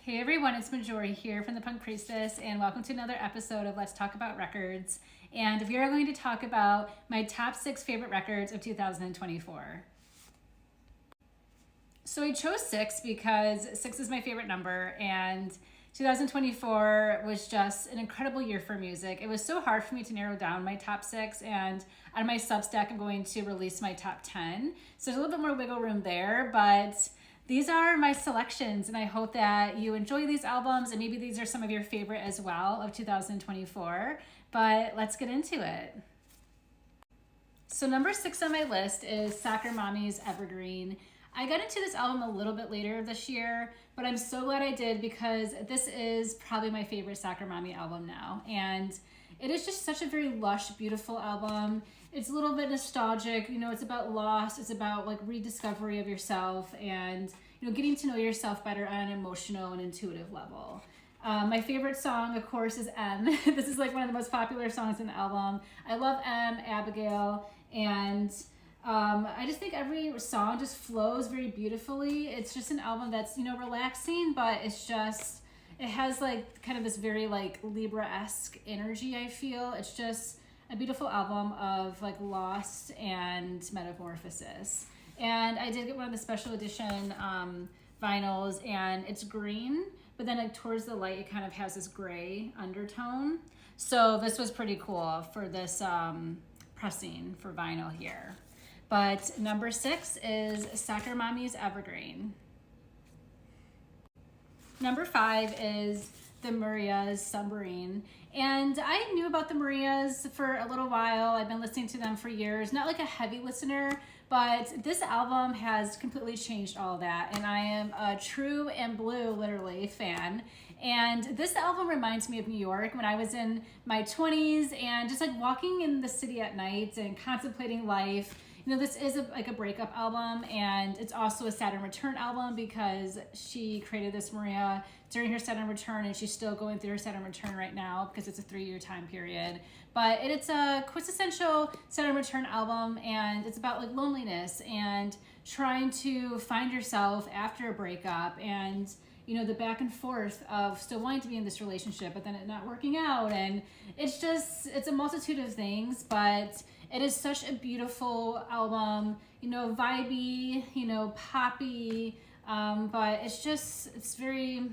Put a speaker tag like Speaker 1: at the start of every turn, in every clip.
Speaker 1: Hey everyone, it's Majorie here from the Punk Priestess, and welcome to another episode of Let's Talk About Records. And we are going to talk about my top 6 favorite records of 2024. So I chose 6 because 6 is my favorite number, and 2024 was just an incredible year for music. It was so hard for me to narrow down my top 6, and on my Substack I'm going to release my top 10. So there's a little bit more wiggle room there, but these are my selections, and I hope that you enjoy these albums, and maybe these are some of your favorite as well of 2024. But let's get into it. So number 6 on my list is Soccer Mommy's Evergreen. I got into this album a little bit later this year, but I'm so glad I did because this is probably my favorite Soccer Mommy album now. And it is just such a very lush, beautiful album. It's a little bit nostalgic, it's about loss, it's about like rediscovery of yourself and, getting to know yourself better on an emotional and intuitive level. My favorite song, of course, is M. This is like one of the most popular songs in the album. I love M, Abigail, and I just think every song just flows very beautifully. It's just an album that's, relaxing, but it has like kind of this very like Libra-esque energy, I feel. It's just a beautiful album of like loss and metamorphosis. And I did get one of the special edition vinyls, and it's green, but then like towards the light, it kind of has this gray undertone. So this was pretty cool for this pressing for vinyl here. But number 6 is Soccer Mommy's Evergreen. Number 5 is the Maria's Submarine. And I knew about the Marias for a little while. I've been listening to them for years. Not like a heavy listener, but this album has completely changed all that. And I am a true and blue, literally, fan. And this album reminds me of New York when I was in my 20s and just like walking in the city at night and contemplating life. This is like a breakup album, and it's also a Saturn Return album because she created this Maria during her Saturn Return, and she's still going through her Saturn Return right now because it's a 3-year time period. But it's a quintessential Saturn Return album, and it's about like loneliness and trying to find yourself after a breakup, and the back and forth of still wanting to be in this relationship, but then it not working out. And it's a multitude of things, but it is such a beautiful album, vibey, poppy, but it's just very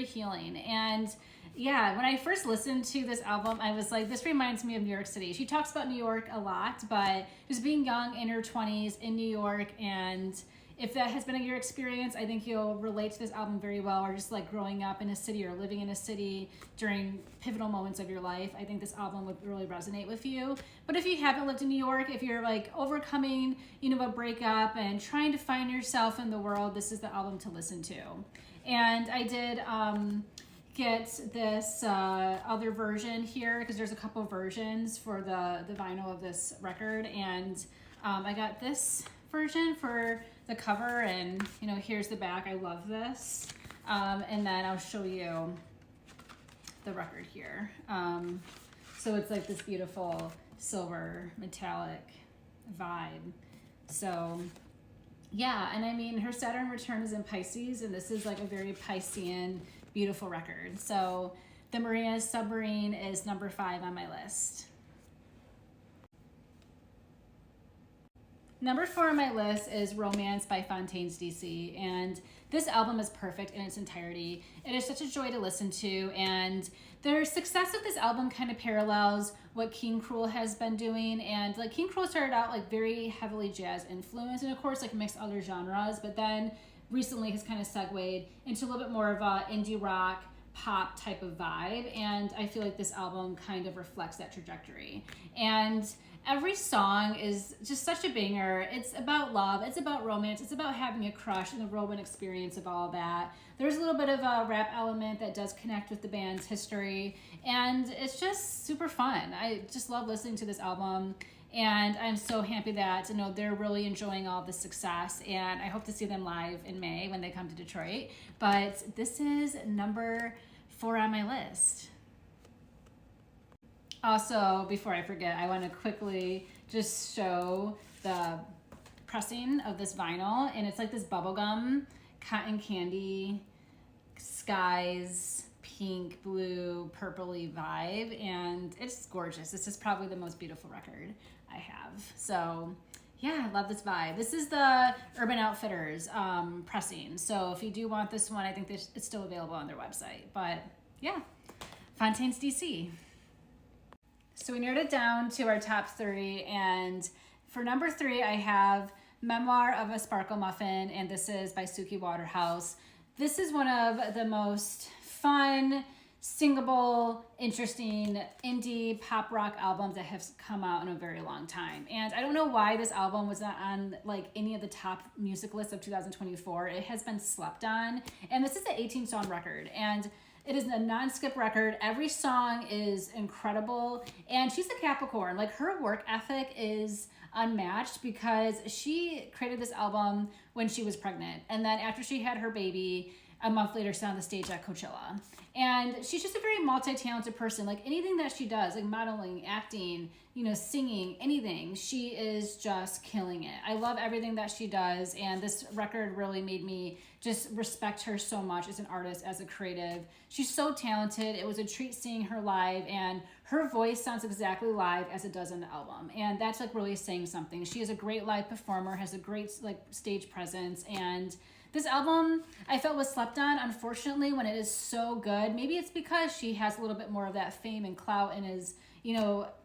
Speaker 1: healing. And yeah, when I first listened to this album, I was like, this reminds me of New York City. She talks about New York a lot, but just being young in her 20s in New York, and if that has been your experience, I think you'll relate to this album very well, or just like growing up in a city or living in a city during pivotal moments of your life. I think this album would really resonate with you. But if you haven't lived in New York, if you're like overcoming, a breakup and trying to find yourself in the world, this is the album to listen to. And I did get this other version here because there's a couple versions for the vinyl of this record, and I got this version for the cover, and here's the back. I love this, and then I'll show you the record here. So it's like this beautiful silver metallic vibe. So yeah, and I mean, her Saturn Return is in Pisces, and this is like a very Piscean beautiful record. So the Maria's Submarine is number 5 on my list. Number 4 on my list is Romance by Fontaines DC, and this album is perfect in its entirety. It is such a joy to listen to, and their success with this album kind of parallels what King Cruel has been doing. And like King Cruel started out like very heavily jazz influenced, and of course like mixed other genres, but then recently has kind of segued into a little bit more of a indie rock pop type of vibe, and I feel like this album kind of reflects that trajectory. And every song is just such a banger. It's about love, it's about romance, it's about having a crush and the whirlwind experience of all that. There's a little bit of a rap element that does connect with the band's history, and it's just super fun. I just love listening to this album, and I'm so happy that they're really enjoying all the success, and I hope to see them live in May when they come to Detroit. But this is number 4 on my list. Also, before I forget, I want to quickly just show the pressing of this vinyl, and it's like this bubblegum cotton candy skies, pink, blue, purpley vibe, and it's gorgeous. This is probably the most beautiful record I have. So yeah, I love this vibe. This is the Urban Outfitters pressing. So if you do want this one, I think it's still available on their website. But yeah, Fontaine's DC. So we narrowed it down to our top 30, and for number 3, I have Memoir of a Sparkle Muffin, and this is by Suki Waterhouse. This is one of the most fun, singable, interesting indie pop rock albums that have come out in a very long time. And I don't know why this album was not on like any of the top music lists of 2024. It has been slept on, and this is an 18-song record, and it is a non-skip record. Every song is incredible, and she's a Capricorn. Like, her work ethic is unmatched because she created this album when she was pregnant, and then after she had her baby, a month later, she's on the stage at Coachella. And she's just a very multi-talented person. Like, anything that she does, like modeling, acting, singing, anything, she is just killing it. I love everything that she does, and this record really made me just respect her so much as an artist, as a creative. She's so talented. It was a treat seeing her live, and her voice sounds exactly live as it does on the album. And that's like really saying something. She is a great live performer, has a great like stage presence, and this album I felt was slept on, unfortunately, when it is so good. Maybe it's because she has a little bit more of that fame and clout and is,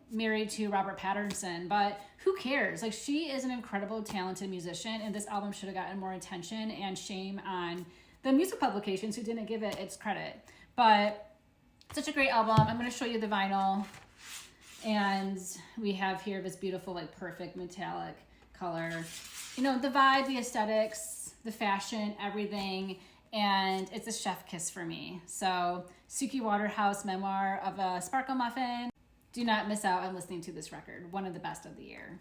Speaker 1: married to Robert Pattinson, but who cares? Like, she is an incredible, talented musician, and this album should have gotten more attention, and shame on the music publications who didn't give it its credit. But such a great album. I'm going to show you the vinyl, and we have here this beautiful, like, perfect metallic color. The vibe, the aesthetics, the fashion, everything, and it's a chef kiss for me. So Suki Waterhouse, Memoir of a Sparkle Muffin. Do not miss out on listening to this record. One of the best of the year.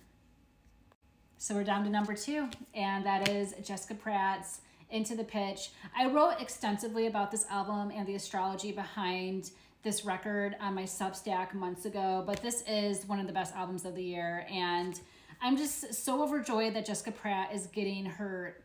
Speaker 1: So we're down to number 2, and that is Jessica Pratt's Into the Pitch. I wrote extensively about this album and the astrology behind this record on my Substack months ago, but this is one of the best albums of the year, and I'm just so overjoyed that Jessica Pratt is getting her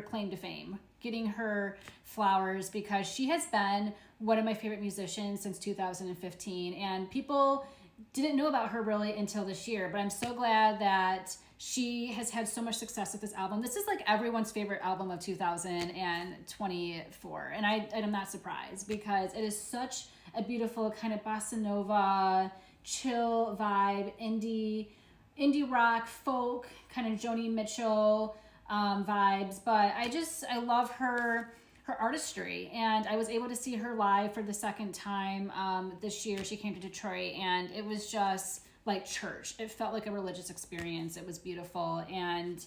Speaker 1: claim to fame, getting her flowers, because she has been one of my favorite musicians since 2015, and people didn't know about her really until this year, but I'm so glad that she has had so much success with this album. This is like everyone's favorite album of 2024, and I'm not surprised, because it is such a beautiful kind of bossa nova, chill vibe, indie rock, folk, kind of Joni Mitchell vibes. But I love her artistry, and I was able to see her live for the second time this year. She came to Detroit, and it was just like church. It felt like a religious experience. It was beautiful, and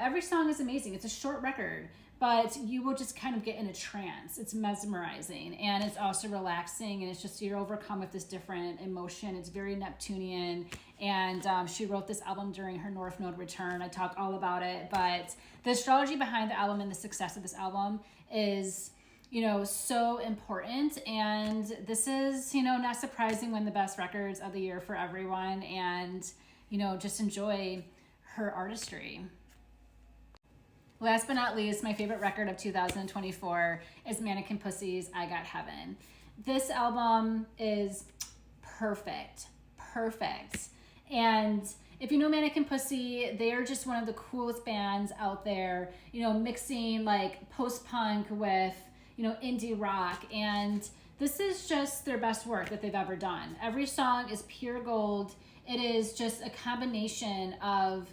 Speaker 1: every song is amazing. It's a short record, but you will just kind of get in a trance. It's mesmerizing, and it's also relaxing, and it's just, you're overcome with this different emotion. It's very Neptunian, and she wrote this album during her North Node return. I talk all about it, but the astrology behind the album and the success of this album is, so important, and this is, not surprising, one of the best records of the year for everyone, and, just enjoy her artistry. Last but not least, my favorite record of 2024 is Mannequin Pussy's I Got Heaven. This album is perfect. And if you know Mannequin Pussy, they are just one of the coolest bands out there, mixing like post-punk with, indie rock. And this is just their best work that they've ever done. Every song is pure gold. It is just a combination of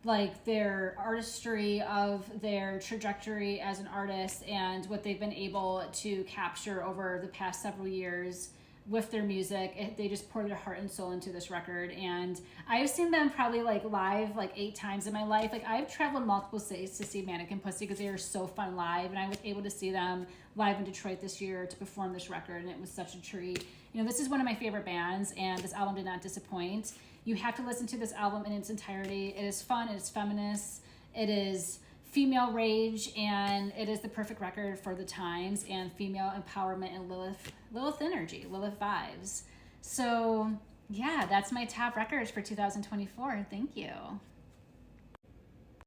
Speaker 1: like their artistry, of their trajectory as an artist, and what they've been able to capture over the past several years with their music. They just pour their heart and soul into this record, and I've seen them probably like live like 8 times in my life. Like, I've traveled multiple states to see Mannequin Pussy because they are so fun live, and I was able to see them live in Detroit this year to perform this record, and it was such a treat. This is one of my favorite bands, and this album did not disappoint. You have to listen to this album in its entirety. It is fun, it is feminist, it is female rage, and it is the perfect record for the times, and female empowerment and Lilith energy, Lilith vibes. So yeah, that's my top records for 2024. Thank you.